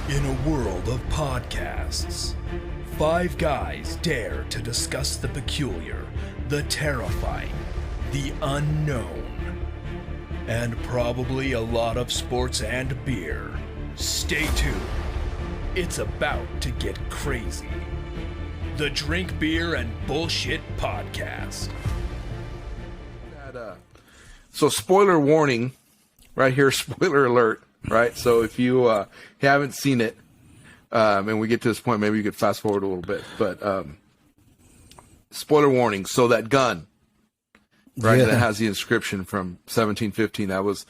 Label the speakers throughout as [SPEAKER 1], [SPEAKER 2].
[SPEAKER 1] In a world of podcasts, five guys dare to discuss the peculiar, the terrifying, the unknown, and probably a lot of sports and beer. Stay tuned. It's about to get crazy. The Drink Beer and Bullshit Podcast.
[SPEAKER 2] So spoiler warning, right here, spoiler alert, right? So if you haven't seen it, and we get to this point, maybe you could fast forward a little bit, but spoiler warning. So that gun, right, that has the inscription from 1715, that was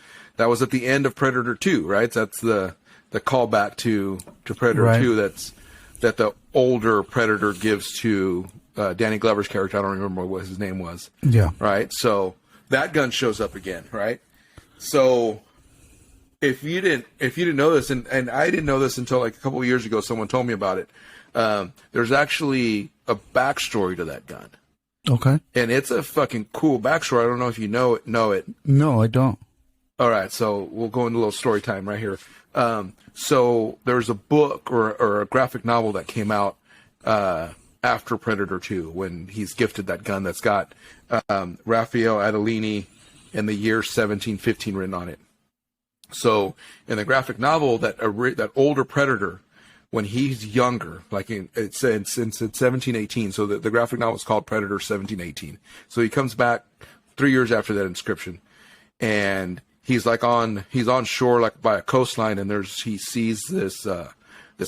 [SPEAKER 2] at the end of Predator 2, right? That's the callback to Predator 2 that the older Predator gives to Danny Glover's character. I don't remember what his name was.
[SPEAKER 3] Yeah.
[SPEAKER 2] Right? So that gun shows up again, right? So if you didn't know this, and I didn't know this until like a couple of years ago, someone told me about it. There's actually a backstory to that gun.
[SPEAKER 3] Okay.
[SPEAKER 2] And it's a fucking cool backstory. I don't know if you know it.
[SPEAKER 3] No, I don't.
[SPEAKER 2] All right, so we'll go into a little story time right here. So there's a book or a graphic novel that came out after Predator 2 when he's gifted that gun that's got Raphael Adolini and the year 1715 written on it. So in the graphic novel, that older Predator, when he's younger, like it's 1718, so the graphic novel is called Predator 1718. So he comes back 3 years after that inscription, and he's on shore, like by a coastline, and he sees this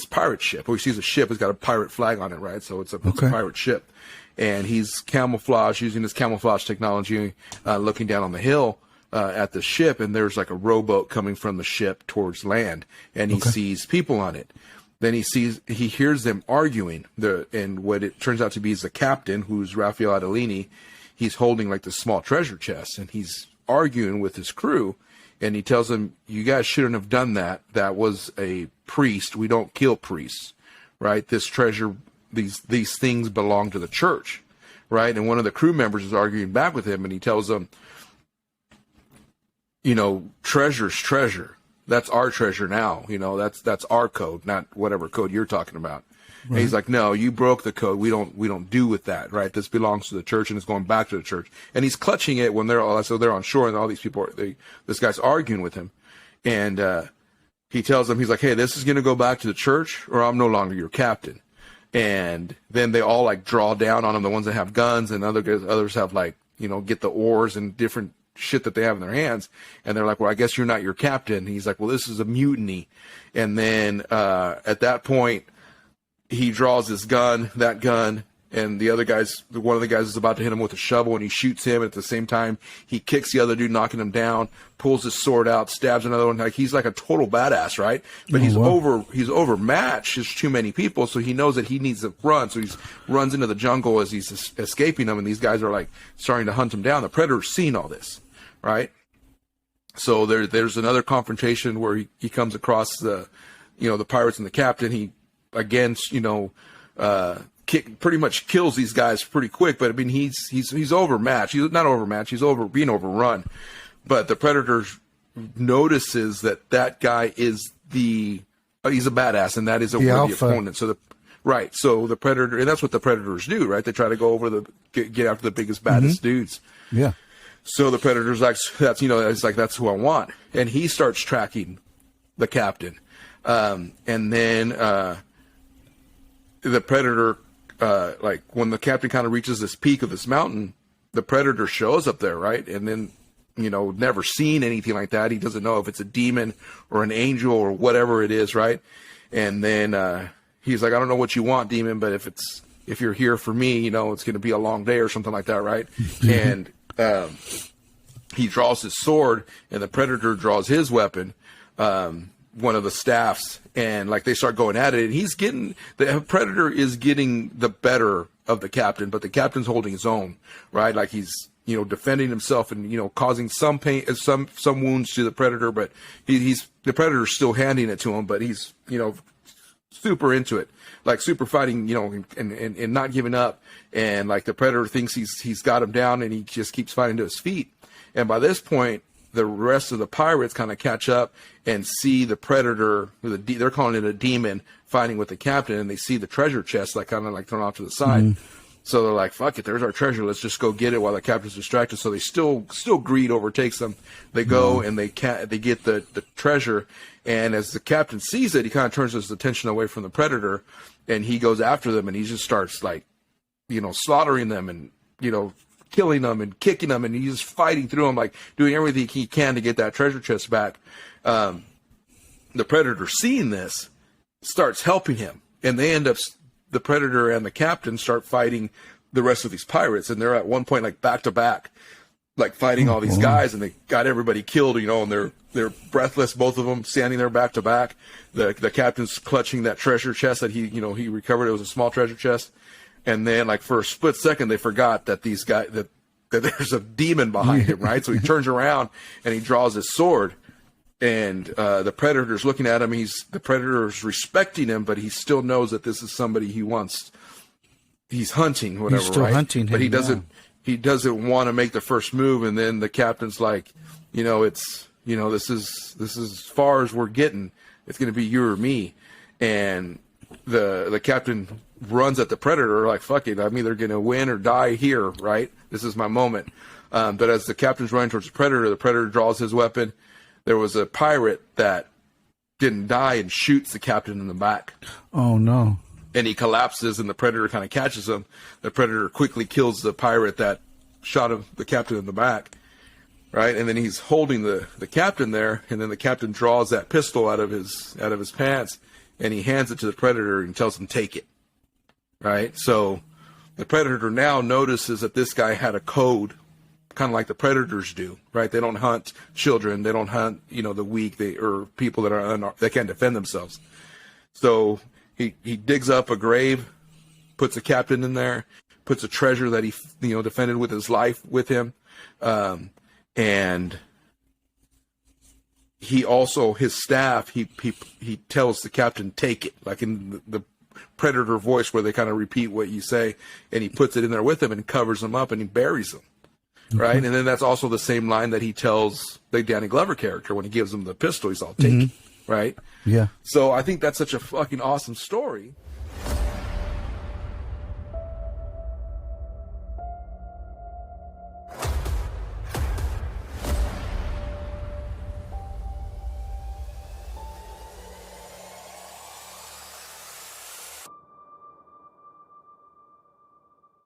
[SPEAKER 2] pirate ship. Or he sees a ship. It's got a pirate flag on it, right? So it's a pirate ship, and he's using his camouflage technology, looking down on the hill at the ship, and there's like a rowboat coming from the ship towards land, and he sees people on it. Then he hears them arguing. And what it turns out to be is the captain, who's Raphael Adolini. He's holding like this small treasure chest, and he's arguing with his crew. And he tells them, "You guys shouldn't have done that. That was a priest. We don't kill priests, right? This treasure, these things belong to the church, right?" And one of the crew members is arguing back with him, and he tells them, treasure's treasure. That's our treasure now. That's our code, not whatever code you're talking about. Right. And he's like, "No, you broke the code. We don't do with that, right? This belongs to the church, and it's going back to the church." And he's clutching it when they're on shore, and all these people this guy's arguing with him, and he tells them, he's like, "Hey, this is going to go back to the church, or I'm no longer your captain." And then they all like draw down on him, the ones that have guns, and others have get the oars and different shit that they have in their hands, and they're like, "Well, I guess you're not your captain." And he's like, "Well, this is a mutiny." And then at that point, he draws his gun, and one of the guys is about to hit him with a shovel, and he shoots him. At the same time, he kicks the other dude, knocking him down, pulls his sword out, stabs another one. Like, he's like a total badass, right? But he's overmatched. There's too many people, so he knows that he needs to run. So he runs into the jungle as he's escaping them, and these guys are like starting to hunt him down. The Predator's seen all this, right? So there's another confrontation where he comes across the pirates and the captain. He again, pretty much kills these guys pretty quick. But I mean, he's overmatched. He's not overmatched. He's being overrun. But the Predator notices that guy is he's a badass, and that is a worthy opponent. So the Predator, and that's what the Predators do, right? They try to go over get after the biggest, baddest dudes.
[SPEAKER 3] Yeah.
[SPEAKER 2] So the Predator's like, that's who I want, and he starts tracking the captain, and then the Predator, when the captain kind of reaches this peak of this mountain, the Predator shows up there, right? And then, never seen anything like that. He doesn't know if it's a demon or an angel or whatever it is, right? And then he's like, "I don't know what you want, demon, but if you're here for me, it's going to be a long day," or something like that, right? And he draws his sword, and the Predator draws his weapon, one of the staffs, and they start going at it, and the Predator is getting the better of the captain, but the captain's holding his own, right? Like, he's defending himself and causing some pain, some wounds to the Predator, but the Predator's still handing it to him, but he's super into it, like super fighting, and not giving up, and the Predator thinks he's got him down, and he just keeps fighting to his feet. And by this point, the rest of the pirates kind of catch up and see the predator, they're calling it a demon, fighting with the captain, and they see the treasure chest like kind of like thrown off to the side. So they're like, fuck it, there's our treasure, let's just go get it while the captain's distracted. So they still greed overtakes them. They go and they get the treasure, and as the captain sees it, he kind of turns his attention away from the predator, and he goes after them, and he just starts like, slaughtering them and, killing them and kicking them, and he's just fighting through them, like doing everything he can to get that treasure chest back. The predator, seeing this, starts helping him, and they end up, the predator and the captain start fighting the rest of these pirates, and they're at one point like back to back, like fighting all these guys, and they got everybody killed, and they're breathless, both of them standing there back to back. The captain's clutching that treasure chest that he recovered. It was a small treasure chest, and then like for a split second they forgot that these guys that there's a demon behind him, right? So he turns around and he draws his sword. And the predator's looking at him. The predator's respecting him, but he still knows that this is somebody he wants. He's hunting, whatever,
[SPEAKER 3] He's still
[SPEAKER 2] right?
[SPEAKER 3] hunting him,
[SPEAKER 2] but he doesn't. He doesn't want to make the first move. And then the captain's like, this is as far as we're getting. It's going to be you or me. And the captain runs at the predator like, fuck it, I'm either going to win or die here, right? This is my moment. But as the captain's running towards the predator draws his weapon. There was a pirate that didn't die and shoots the captain in the back.
[SPEAKER 3] Oh, no.
[SPEAKER 2] And he collapses, and the predator kind of catches him. The predator quickly kills the pirate that shot the captain in the back, right? And then he's holding the captain there, and then the captain draws that pistol out of his pants, and he hands it to the predator and tells him, take it, right? So the predator now notices that this guy had a code, kind of like the predators do, right? They don't hunt children. They don't hunt, the weak, or people that can't defend themselves. So he digs up a grave, puts a captain in there, puts a treasure that he, defended with his life with him. And he also, his staff, he tells the captain, take it, like in the predator voice where they kind of repeat what you say, and he puts it in there with him and covers him up and he buries him. Right, and then that's also the same line that he tells the Danny Glover character when he gives him the pistol. He's all, take it, right?
[SPEAKER 3] Yeah.
[SPEAKER 2] So I think that's such a fucking awesome story.